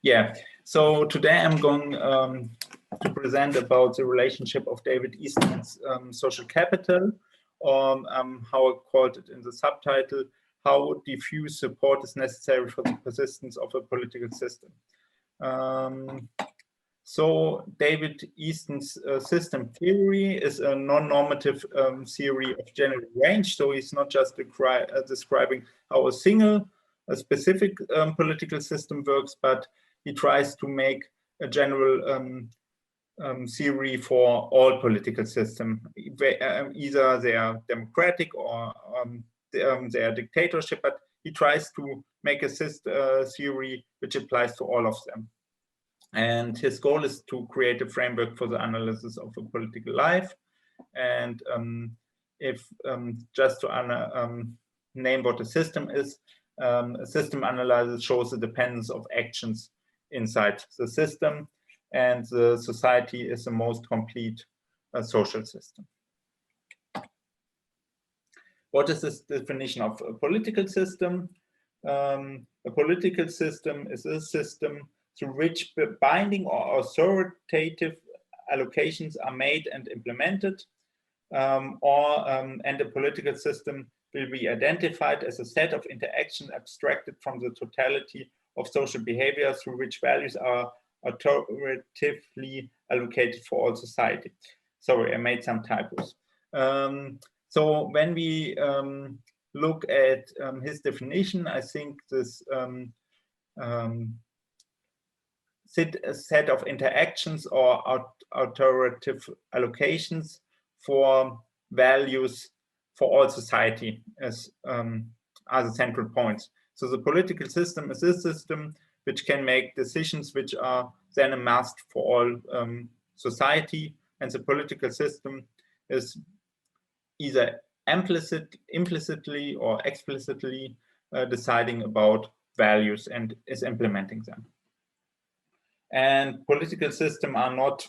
Yeah, so today I'm going to present about the relationship of David Easton's social capital, or how I called it in the subtitle, how diffuse support is necessary for the persistence of a political system. So David Easton's system theory is a non-normative theory of general range. So he's not just describing how a specific political system works, but he tries to make a general theory for all political systems. Either they are democratic or they are dictatorship, but he tries to make a theory which applies to all of them. And his goal is to create a framework for the analysis of a political life. And just to name what a system is, a system analysis shows the dependence of actions inside the system, and the society is the most complete social system. What is this definition of a political system? A political system is a system through which binding or authoritative allocations are made and implemented, and a political system will be identified as a set of interactions abstracted from the totality of social behavior through which values are authoritatively allocated for all society. Sorry, I made some typos. So when we look at his definition, I think this a set of interactions or authoritative allocations for values for all society as are the central points. So the political system is a system which can make decisions which are then amassed for all society, and the political system is either implicitly or explicitly deciding about values and is implementing them. And political systems are not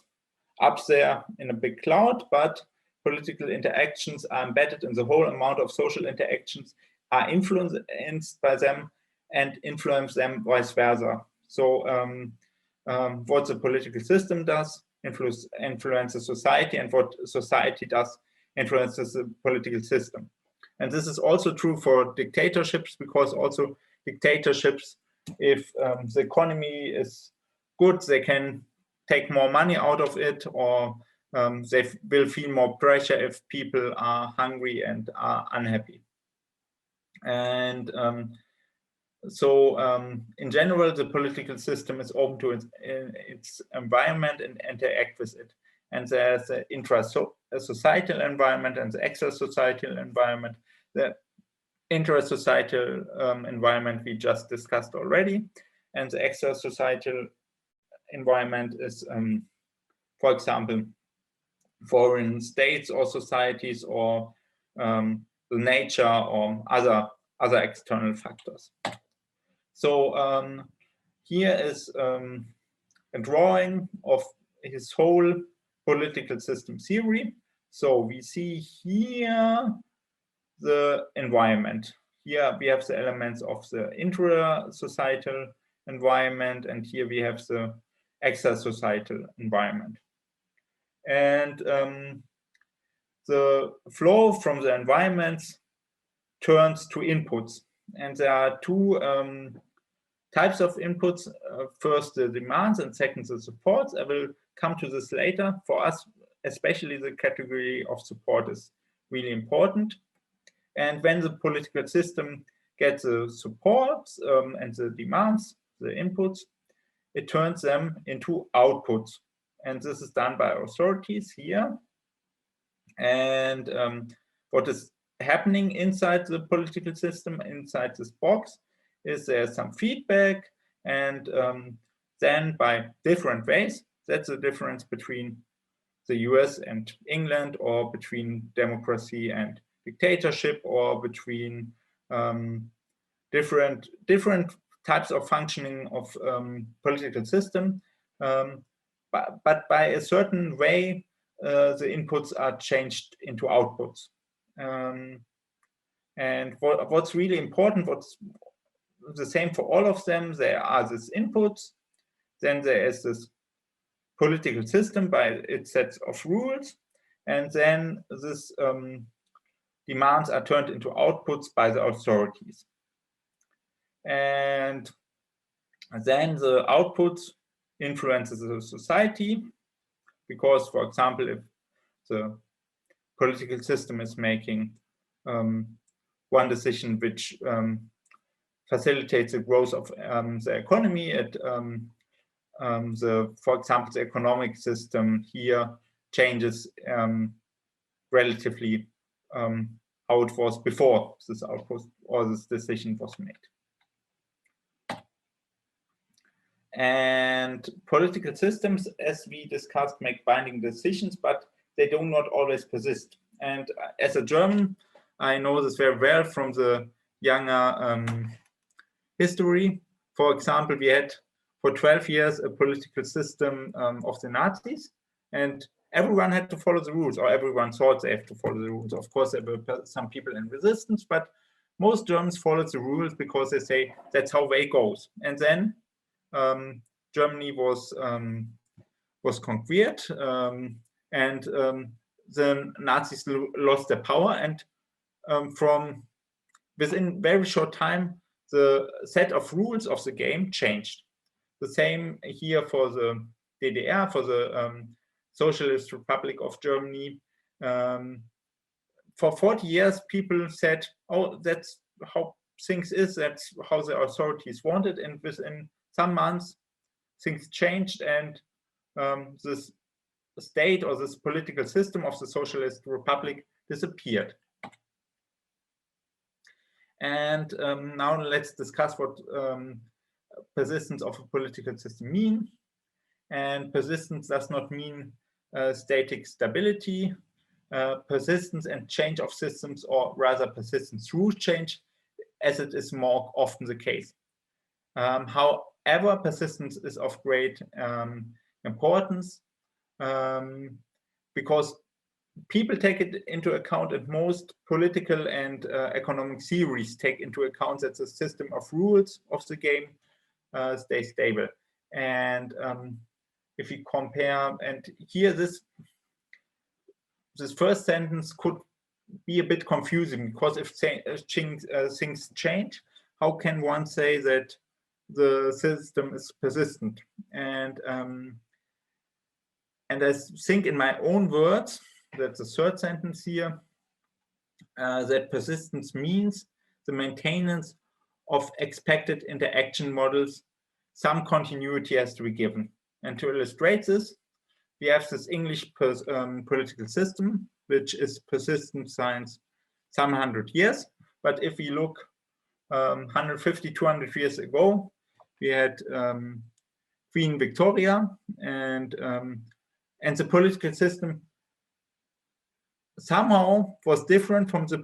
up there in a big cloud, but political interactions are embedded in the whole amount of social interactions, are influenced by them, and influence them vice versa. So what the political system does influences society, and what society does influences the political system. And this is also true for dictatorships, because also dictatorships, if the economy is good, they can take more money out of it, or they will feel more pressure if people are hungry and are unhappy. And so in general, the political system is open to its environment and interact with it. And there's the intra-societal environment and the extra-societal environment. The intra-societal environment we just discussed already, and the extra-societal environment is, for example, foreign states or societies, or the nature, or other external factors. So here is a drawing of his whole political system theory. So we see here the environment. Here we have the elements of the intra-societal environment, and here we have the extra-societal environment. And the flow from the environments turns to inputs. And there are two types of inputs. First, the demands, and second, the supports. I will come to this later. For us, especially the category of support is really important. And when the political system gets the supports and the demands, the inputs, it turns them into outputs. And this is done by authorities here. And what is happening inside the political system, inside this box, is there's some feedback, and then by different ways, that's the difference between the US and England, or between democracy and dictatorship, or between different types of functioning of political system. But by a certain way, the inputs are changed into outputs. And what's really important, the same for all of them. There are these inputs, then there is this political system by its sets of rules, and then this demands are turned into outputs by the authorities. And then the outputs influences the society, because, for example, if the political system is making one decision which facilitates the growth of the economy, for example, the economic system here changes relatively how it was before this output or this decision was made. And political systems, as we discussed, make binding decisions, but they do not always persist. And as a German, I know this very well from the younger history. For example, we had for 12 years a political system of the Nazis, and everyone had to follow the rules, or everyone thought they have to follow the rules. Of course, there were some people in resistance, but most Germans followed the rules because they say that's how way goes. And then Germany was conquered, and the Nazis lost their power, and from within very short time, the set of rules of the game changed. The same here for the DDR, for the Socialist Republic of Germany. For 40 years, people said, oh, that's how things is, that's how the authorities wanted, and within some months, things changed, and this state or this political system of the Socialist Republic disappeared. And now let's discuss what persistence of a political system mean. And persistence does not mean static stability. Persistence and change of systems, or rather persistence through change, as it is more often the case. However, persistence is of great importance because people take it into account, and most political and economic theories take into account that the system of rules of the game stay stable. And if we compare, and here this first sentence could be a bit confusing, because if things change, how can one say that the system is persistent? And I think in my own words, that's the third sentence here, that persistence means the maintenance of expected interaction models. Some continuity has to be given. And to illustrate this, we have this English political system, which is persistent since some 100 years. But if we look 150, 200 years ago, we had Queen Victoria, and the political system somehow was different from the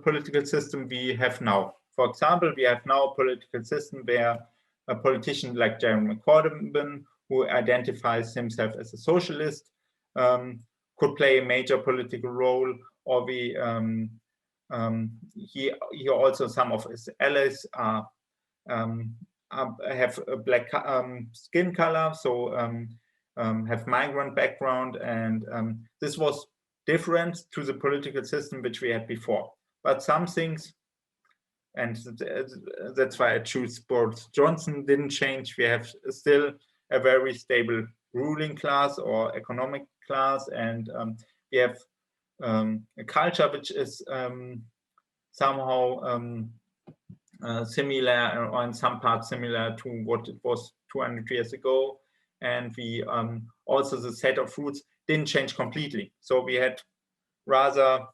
political system we have now. For example, we have now a political system where a politician like Jeremy Corbyn, who identifies himself as a socialist, could play a major political role, or he also, some of his allies have a black skin color, so have migrant background, and this was different to the political system which we had before. But some things, and that's why I choose Boris Johnson, didn't change. We have still a very stable ruling class or economic class, and we have a culture which is somehow similar, or in some parts similar to what it was 200 years ago. And we also, the set of roots didn't change completely. So we had rather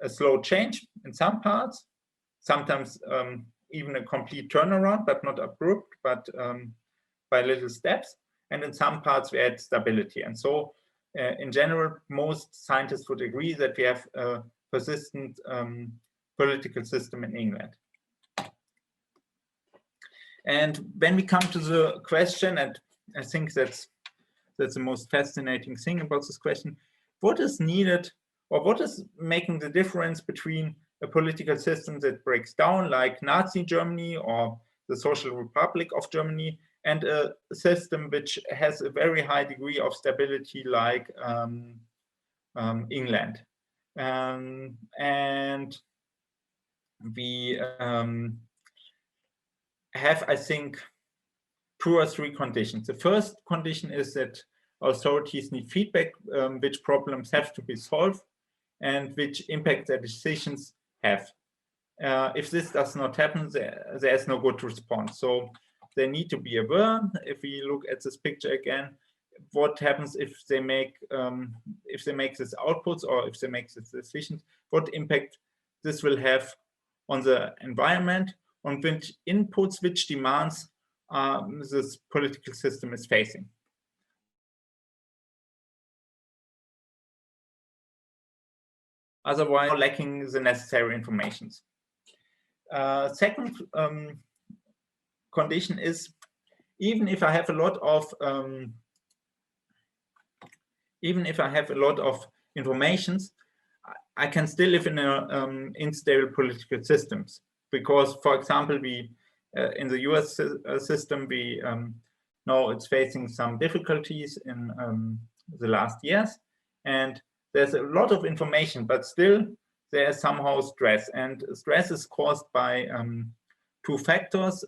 a slow change in some parts, sometimes even a complete turnaround, but not abrupt, but by little steps. And in some parts we had stability. And so in general, most scientists would agree that we have a persistent political system in England. And when we come to the question, and I think that's the most fascinating thing about this question, what is needed, or what is making the difference between a political system that breaks down, like Nazi Germany or the Social Republic of Germany, and a system which has a very high degree of stability like England. And we have, I think, 2 or 3 conditions. The first condition is that authorities need feedback, which problems have to be solved and which impact their decisions have. If this does not happen, there is no good response. So they need to be aware. If we look at this picture again, what happens if they make this outputs or if they make this decisions, what impact this will have on the environment, on which inputs, which demands this political system is facing. Otherwise, lacking the necessary information. Second condition is, even if I have a lot of informations, I can still live in a unstable political systems, because, for example, we in the US system, we know it's facing some difficulties in the last years, and there's a lot of information, but still there is somehow stress, and stress is caused by 2 factors.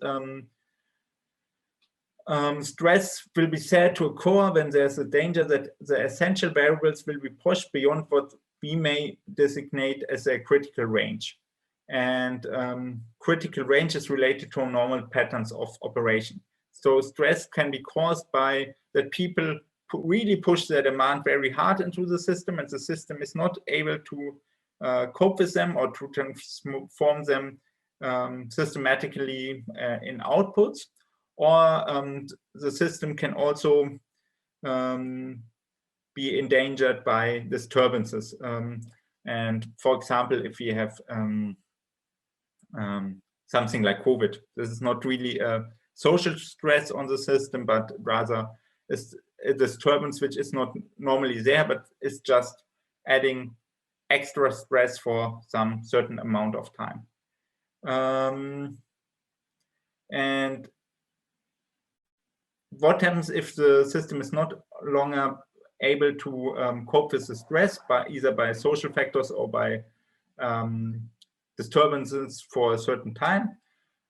Stress will be said to occur when there's a danger that the essential variables will be pushed beyond what we may designate as a critical range. And critical range is related to normal patterns of operation. So stress can be caused by that people really push their demand very hard into the system, and the system is not able to cope with them or to transform them systematically in outputs. Or the system can also be endangered by disturbances. And for example, if we have something like COVID, this is not really a social stress on the system, but rather is a disturbance which is not normally there, but is just adding extra stress for some certain amount of time. And what happens if the system is not longer able to cope with the stress, either by social factors or by disturbances for a certain time?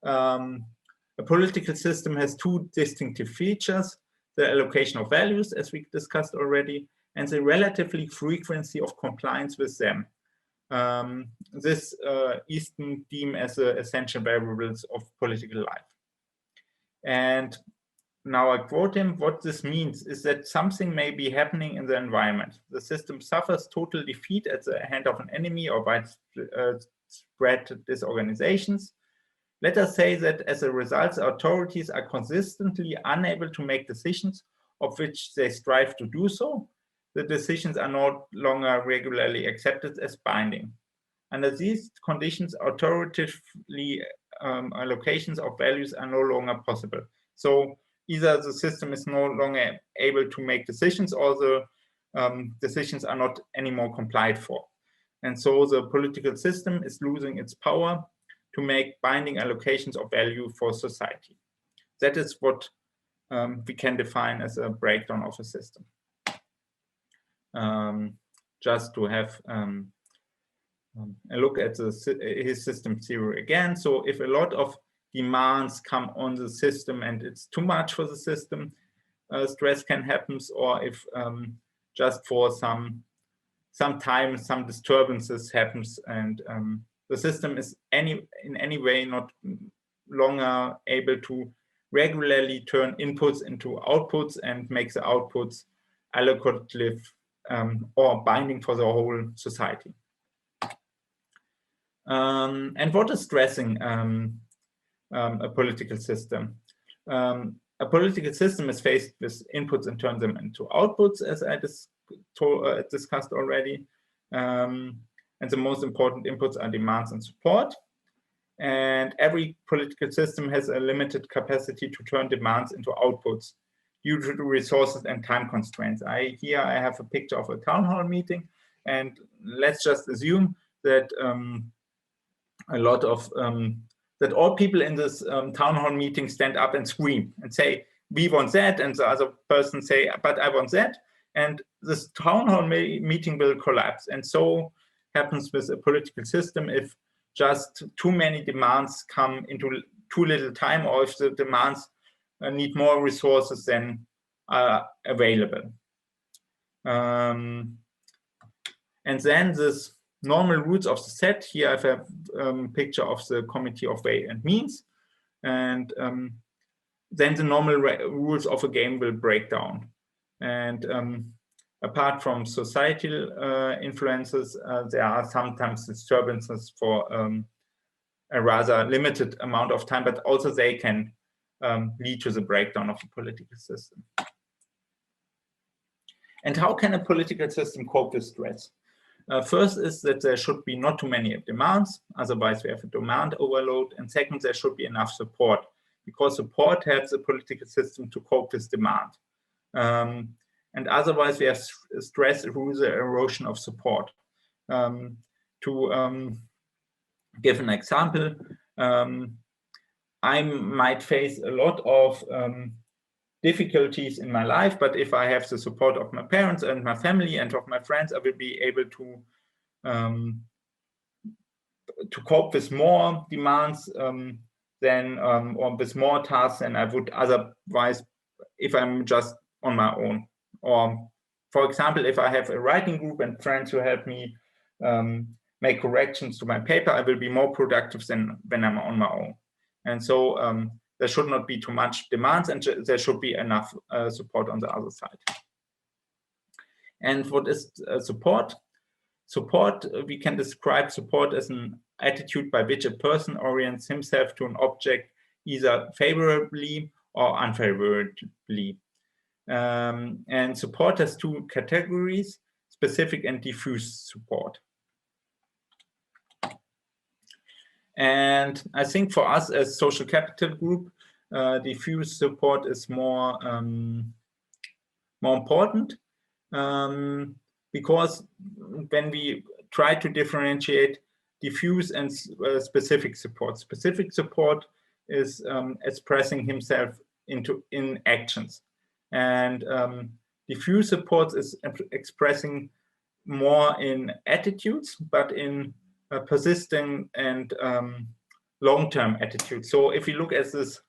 A political system has 2 distinctive features: the allocation of values, as we discussed already, and the relatively frequency of compliance with them. This Easton deemed as the essential variables of political life. And now I quote him: what this means is that something may be happening in the environment. The system suffers total defeat at the hand of an enemy or widespread disorganizations. Let us say that as a result, the authorities are consistently unable to make decisions of which they strive to do so. The decisions are no longer regularly accepted as binding. Under these conditions, authoritatively allocations of values are no longer possible. So either the system is no longer able to make decisions, or the decisions are not anymore complied for. And so the political system is losing its power to make binding allocations of value for society. That is what we can define as a breakdown of a system. Just to have a look at his system theory again. So if a lot of demands come on the system and it's too much for the system, stress can happen, or if just for some time some disturbances happens, and the system is in any way not longer able to regularly turn inputs into outputs and make the outputs allocative or binding for the whole society. And what is stressing a political system? A political system is faced with inputs and turns them into outputs, as I discussed already. And the most important inputs are demands and support. And every political system has a limited capacity to turn demands into outputs due to the resources and time constraints. Here I have a picture of a town hall meeting, and let's just assume that a lot of that all people in this town hall meeting stand up and scream and say, we want that, and the other person say, but I want that, and this town hall meeting will collapse. And so happens with a political system if just too many demands come into too little time, or if the demands need more resources than are available. And then this normal rules of the set. Here I have a picture of the committee of way and means, and then the normal rules of a game will break down. And apart from societal influences, there are sometimes disturbances for a rather limited amount of time, but also they can lead to the breakdown of the political system. And how can a political system cope with stress? First is that there should be not too many demands, otherwise we have a demand overload. And second, there should be enough support, because support helps the political system to cope with demand. And otherwise we have stress through the erosion of support. To give an example, I might face a lot of difficulties in my life, but if I have the support of my parents and my family and of my friends, I will be able to cope with more demands than or with more tasks than I would otherwise if I'm just on my own. Or, for example, if I have a writing group and friends who help me make corrections to my paper, I will be more productive than when I'm on my own. And so there should not be too much demands, and there should be enough support on the other side. And what is support? Support, we can describe support as an attitude by which a person orients himself to an object either favorably or unfavorably. And support has two categories: specific and diffuse support. And I think for us as social capital group, diffuse support is more important, because when we try to differentiate diffuse and specific support is expressing himself in actions, and diffuse support is expressing more in attitudes, but in persisting and long-term attitudes. So if you look at this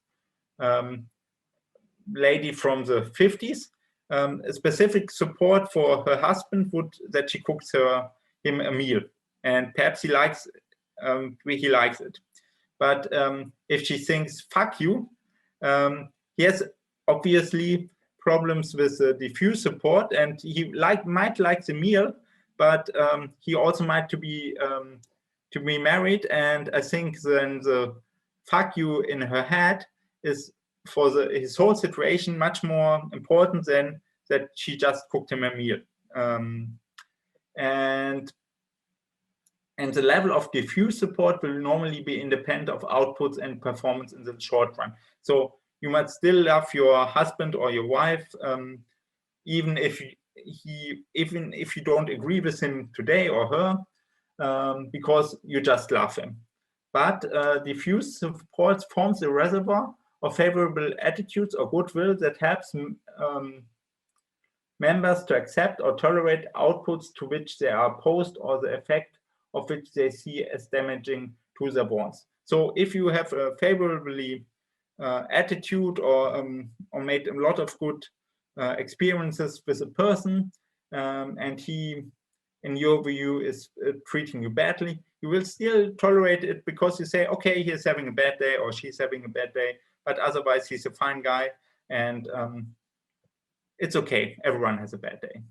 lady from the 50s, a specific support for her husband would that she cooks him a meal, and perhaps he likes it. But if she thinks "fuck you," he has obviously problems with diffuse support, and he might like the meal, but he also might to be married. And I think then the "fuck you" in her head is for his whole situation much more important than that she just cooked him a meal. And the level of diffuse support will normally be independent of outputs and performance in the short run. So you might still love your husband or your wife, even if you don't agree with him today or her, because you just love him. But diffuse support forms a reservoir of favorable attitudes or goodwill that helps members to accept or tolerate outputs to which they are opposed, or the effect of which they see as damaging to their bonds. So if you have a favorably attitude or made a lot of good experiences with a person, and he, in your view, is treating you badly, you will still tolerate it because you say, okay, he's having a bad day or she's having a bad day, but otherwise he's a fine guy, and it's okay, everyone has a bad day.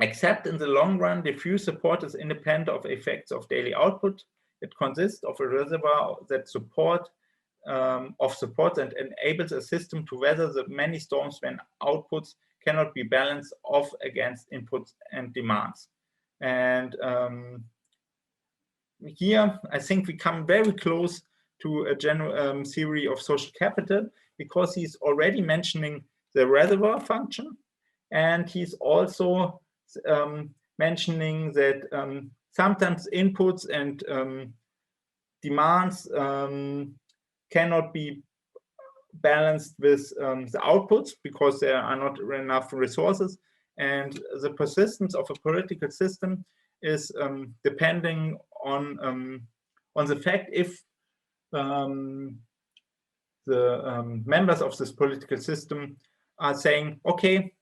Except in the long run, diffuse support is independent of effects of daily output. It consists of a reservoir that supports and enables a system to weather the many storms when outputs cannot be balanced off against inputs and demands. And here, I think we come very close to a general theory of social capital, because he's already mentioning the reservoir function, and he's also mentioning that sometimes inputs and demands cannot be balanced with the outputs because there are not enough resources, and the persistence of a political system is depending on the fact if the members of this political system are saying, okay,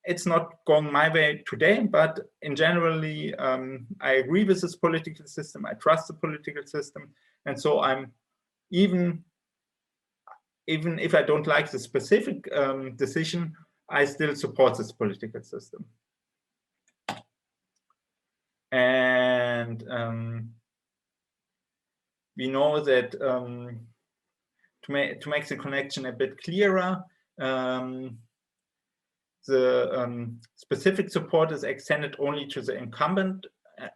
it's not going my way today, but in generally, I agree with this political system, I trust the political system, and so I'm even if I don't like the specific decision, I still support this political system. And we know that to make the connection a bit clearer, the specific support is extended only to the incumbent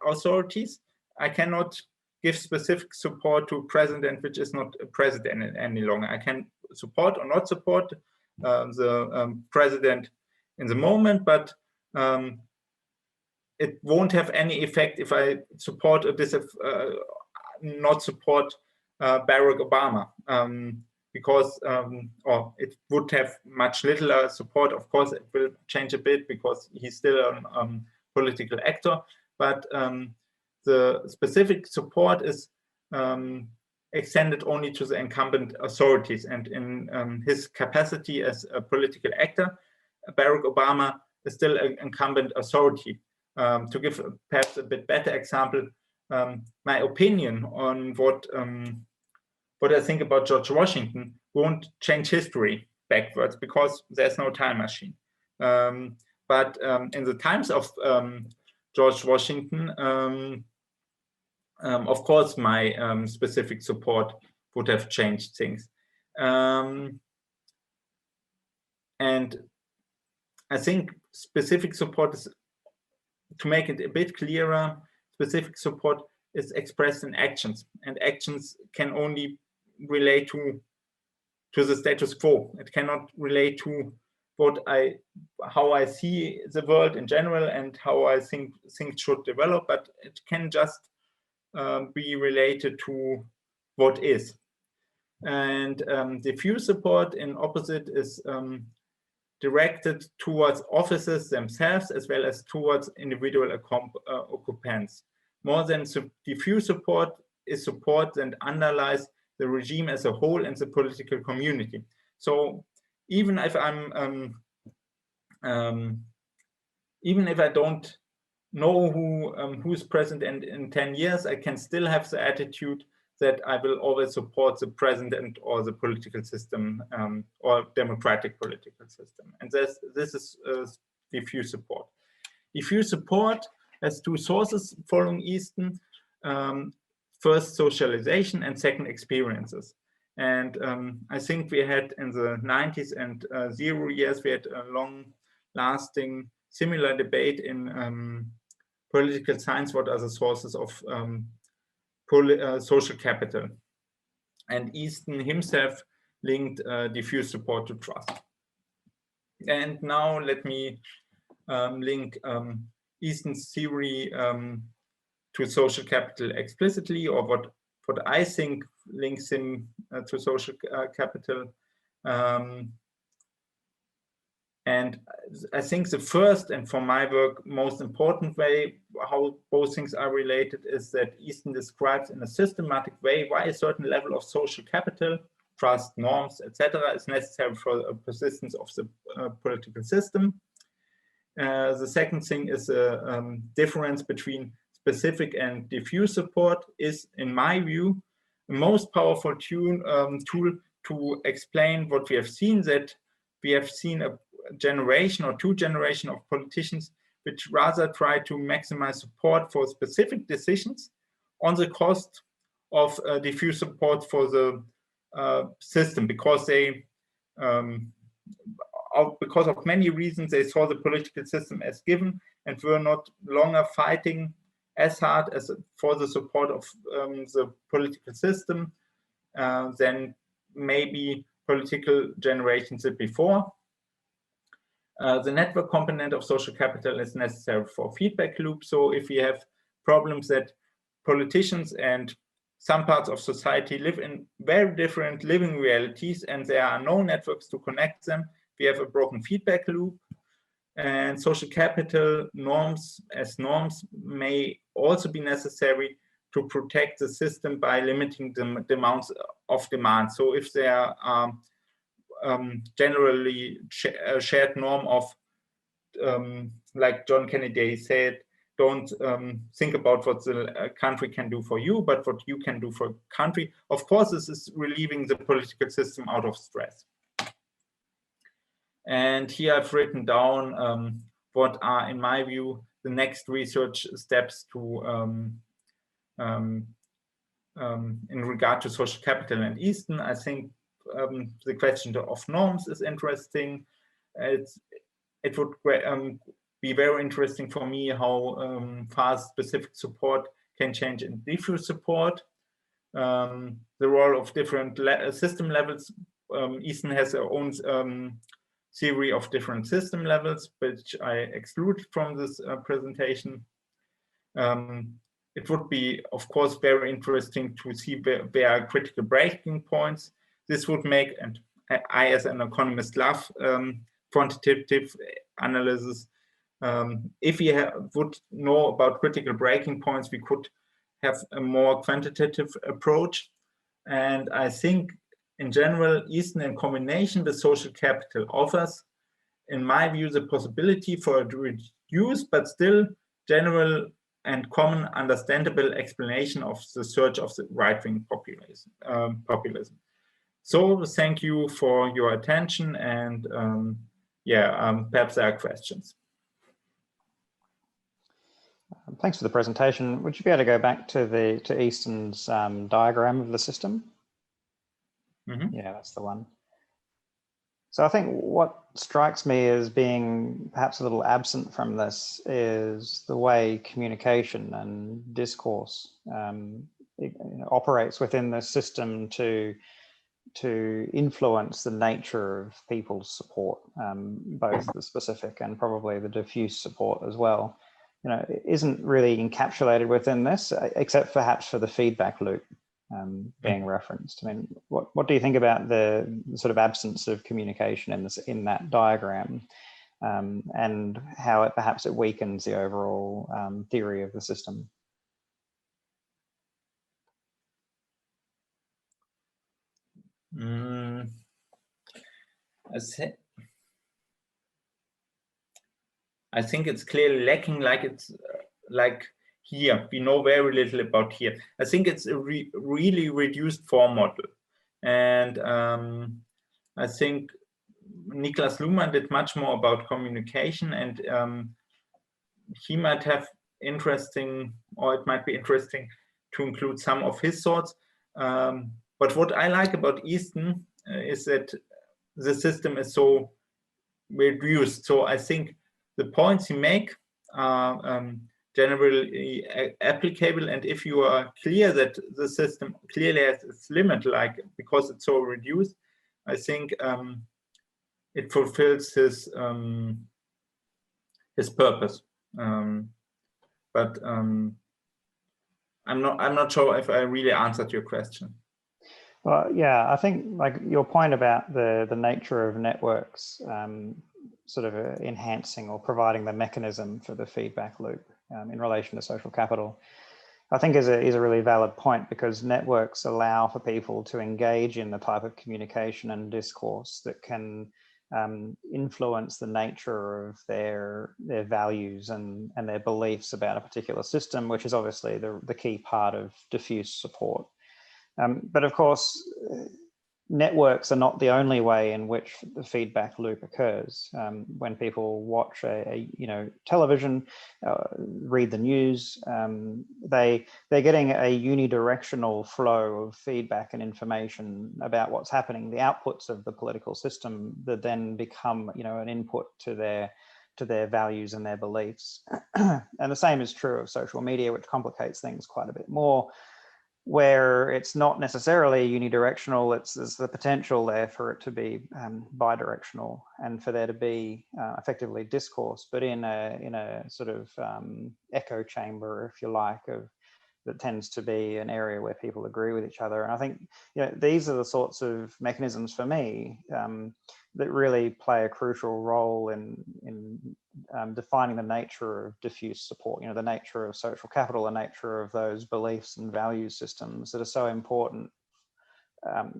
authorities. I cannot give specific support to a president which is not a president any longer. I can support or not support the president in the moment, but it won't have any effect if I support or not support Barack Obama, because or it would have much littler support. Of course, it will change a bit because he's still a political actor, but the specific support is extended only to the incumbent authorities. And in his capacity as a political actor, Barack Obama is still an incumbent authority. To give perhaps a bit better example, my opinion on what I think about George Washington won't change history backwards because there's no time machine. But in the times of George Washington, of course, my specific support would have changed things. And I think specific support is, to make it a bit clearer, specific support is expressed in actions, and actions can only relate to the status quo. It cannot relate to how I see the world in general and how I think things should develop, but it can just be related to what is. And diffuse support, in opposite, is directed towards officers themselves as well as towards individual occupants. More than diffuse support is support that underlies the regime as a whole and the political community. So even if even if I don't know who's president in 10 years, I can still have the attitude that I will always support the president or the political system or democratic political system. And this is diffuse support. Diffuse support has two sources following Easton. First, socialization, and second, experiences. And I think we had in the 90s and 0 years, we had a long-lasting similar debate in political science, what are the sources of social capital. And Easton himself linked diffuse support to trust. And now let me link Easton's theory to social capital explicitly, or what I think links him to social capital. And I think the first, and for my work, most important way how both things are related is that Easton describes in a systematic way why a certain level of social capital, trust, norms, etc., is necessary for the persistence of the political system. The second thing is a difference between specific and diffuse support is, in my view, the most powerful tool to explain what we have seen, that we have seen a generation or two generations of politicians which rather try to maximize support for specific decisions on the cost of diffuse support for the system, because they because of many reasons they saw the political system as given and were not longer fighting as hard as for the support of the political system than maybe political generations did before. The network component of social capital is necessary for feedback loop. So if we have problems that politicians and some parts of society live in very different living realities, and there are no networks to connect them. We have a broken feedback loop, and social capital norms may also be necessary to protect the system by limiting the amounts of demand. So if there are generally a shared norm of, like John Kennedy said, don't think about what the country can do for you, but what you can do for country. Of course, this is relieving the political system out of stress. And here I've written down what are, in my view, the next research steps to in regard to social capital and Easton. I think the question of norms is interesting. It would be very interesting for me how fast specific support can change in diffuse support. The role of different system levels. Easton has their own theory of different system levels, which I exclude from this presentation. It would be, of course, very interesting to see where are critical breaking points. This would make, and I as an economist love quantitative analysis. If we would know about critical breaking points, we could have a more quantitative approach. And I think in general, Easton in combination with social capital offers, in my view, the possibility for a reduced but still general and common understandable explanation of the surge of the right-wing populism. So thank you for your attention, and perhaps there are questions. Thanks for the presentation. Would you be able to go back to Easton's diagram of the system? Mm-hmm. Yeah, that's the one. So I think what strikes me as being perhaps a little absent from this is the way communication and discourse operates within the system to influence the nature of people's support, both the specific and probably the diffuse support as well. It isn't really encapsulated within this, except perhaps for the feedback loop being referenced. I mean, what do you think about the sort of absence of communication in that diagram, and how it weakens the overall theory of the system? I think it's clearly lacking, like here. We know very little about here. I think it's a really reduced form model. And I think Niklas Luhmann did much more about communication, and he might have interesting, or it might be interesting to include some of his thoughts. But what I like about Easton is that the system is so reduced. So I think the points he make are generally applicable, and if you are clear that the system clearly has its limit, like because it's so reduced, I think it fulfills his purpose. But I'm not sure if I really answered your question. Well, yeah, I think like your point about the nature of networks sort of enhancing or providing the mechanism for the feedback loop in relation to social capital, I think is a really valid point, because networks allow for people to engage in the type of communication and discourse that can influence the nature of their values and their beliefs about a particular system, which is obviously the key part of diffuse support. But of course, networks are not the only way in which the feedback loop occurs. When people watch television, read the news, they're getting a unidirectional flow of feedback and information about what's happening. The outputs of the political system that then become an input to their values and their beliefs. And the same is true of social media, which complicates things quite a bit more, where it's not necessarily unidirectional. There's the potential there for it to be bidirectional, and for there to be effectively discourse, but in a sort of echo chamber, if you like, of that tends to be an area where people agree with each other. And I think, you know, these are the sorts of mechanisms for me that really play a crucial role in defining the nature of diffuse support, you know, the nature of social capital, the nature of those beliefs and value systems that are so important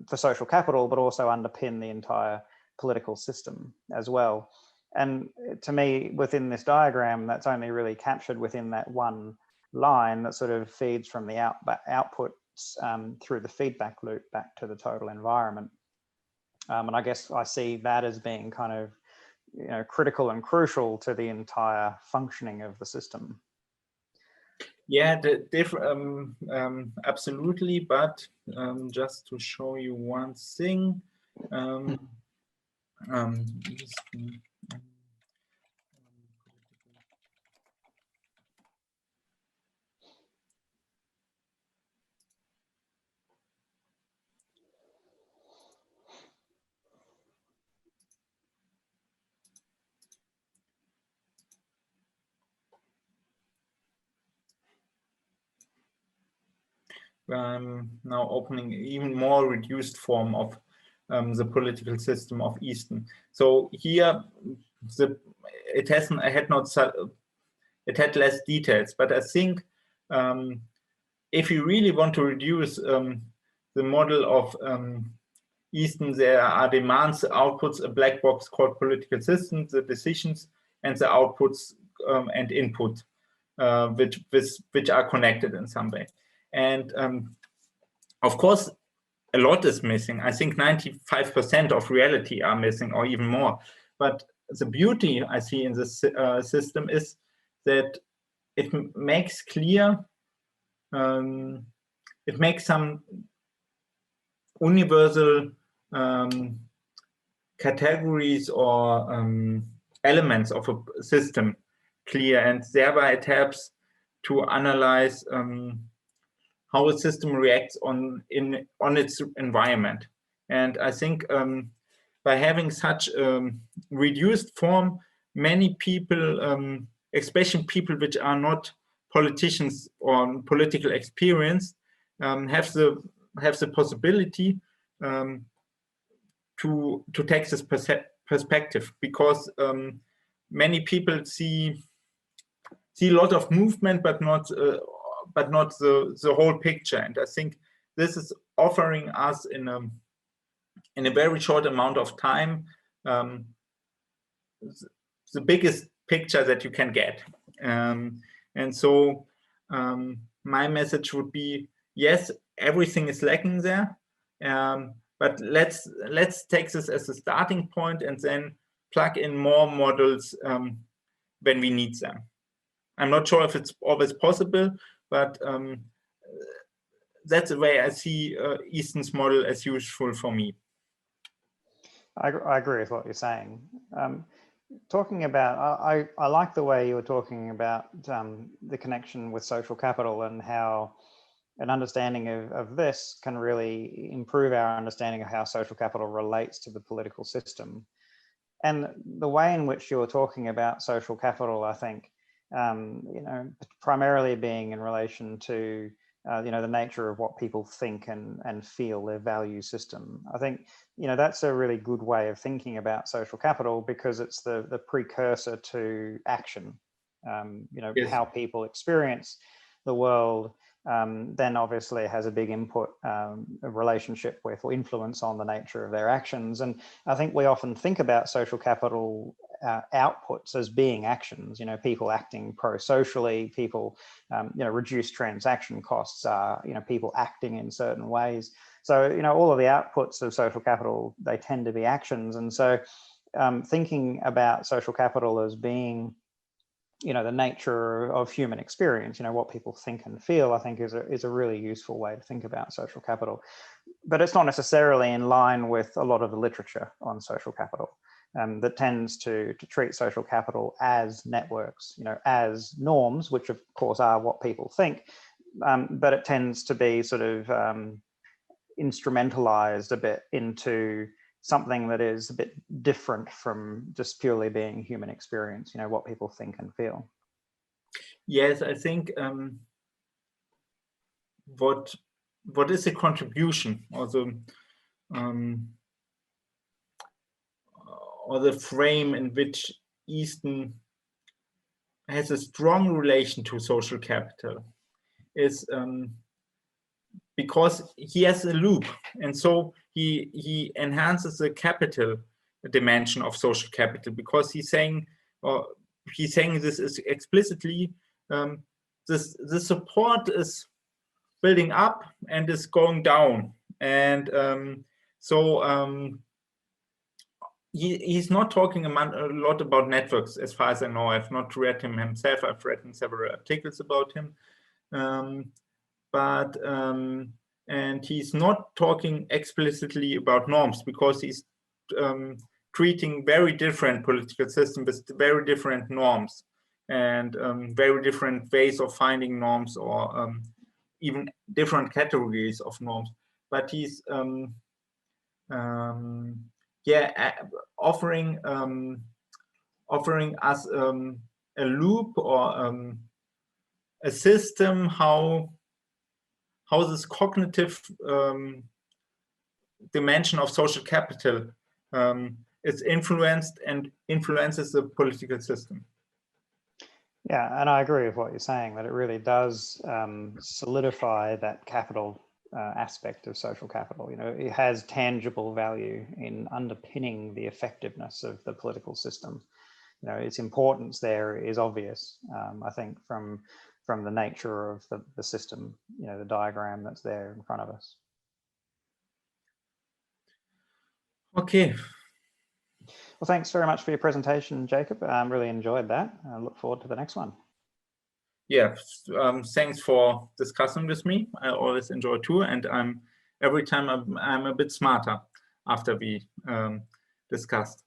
for social capital, but also underpin the entire political system as well. And to me, within this diagram, that's only really captured within that one line that sort of feeds from the outputs through the feedback loop back to the total environment. And I guess I see that as being kind of, you know, critical and crucial to the entire functioning of the system. Yeah, absolutely. But just to show you one thing, now opening even more reduced form of the political system of Easton. So here, it had less details, but I think if you really want to reduce the model of Easton, there are demands, outputs, a black box called political system, the decisions, and the outputs and input, which are connected in some way. And of course, a lot is missing. I think 95% of reality are missing, or even more. But the beauty I see in this system is that it makes clear, it makes some universal categories or elements of a system clear, and thereby it helps to analyze how a system reacts on its environment. And I think by having such reduced form, many people, especially people which are not politicians or political experience, have the possibility to take this perspective, because many people see a lot of movement, but not the whole picture. And I think this is offering us in a very short amount of time the biggest picture that you can get. And so my message would be, yes, everything is lacking there, but let's take this as a starting point and then plug in more models when we need them. I'm not sure if it's always possible, but that's the way I see Easton's model as useful for me. I agree with what you're saying. Talking about, I like the way you were talking about the connection with social capital and how an understanding of this can really improve our understanding of how social capital relates to the political system. And the way in which you're talking about social capital, I think, you know, primarily being in relation to you know, the nature of what people think and feel, their value system. I think, you know, that's a really good way of thinking about social capital, because it's the precursor to action. You know, yes. How people experience the world then obviously has a big input, a relationship with or influence on the nature of their actions. And I think we often think about social capital outputs as being actions, you know, people acting pro-socially, people, you know, reduced transaction costs are, you know, people acting in certain ways. So, you know, all of the outputs of social capital, they tend to be actions. And so thinking about social capital as being, you know, the nature of human experience, you know, what people think and feel, I think is a really useful way to think about social capital. But it's not necessarily in line with a lot of the literature on social capital that tends to treat social capital as networks, you know, as norms, which of course are what people think, but it tends to be sort of instrumentalized a bit into something that is a bit different from just purely being human experience, you know, what people think and feel. Yes, I think what is the contribution, or the frame in which Easton has a strong relation to social capital, is because he has a loop, and so he enhances the capital dimension of social capital, because he's saying this is explicitly, this support is building up and is going down, and he's not talking a lot about networks, as far as I know. I've not read him himself. I've read several articles about him, and he's not talking explicitly about norms, because he's treating very different political systems with very different norms, and very different ways of finding norms, or even different categories of norms. But he's offering us a loop, or a system, how this cognitive dimension of social capital is influenced and influences the political system. Yeah, and I agree with what you're saying, that it really does solidify that capital aspect of social capital. You know, it has tangible value in underpinning the effectiveness of the political system. You know, its importance there is obvious, I think, from the nature of the system, you know, the diagram that's there in front of us. Okay. Well, thanks very much for your presentation, Jacob. I really enjoyed that. I look forward to the next one. Yeah, thanks for discussing with me. I always enjoy too, and every time I'm a bit smarter after we discussed.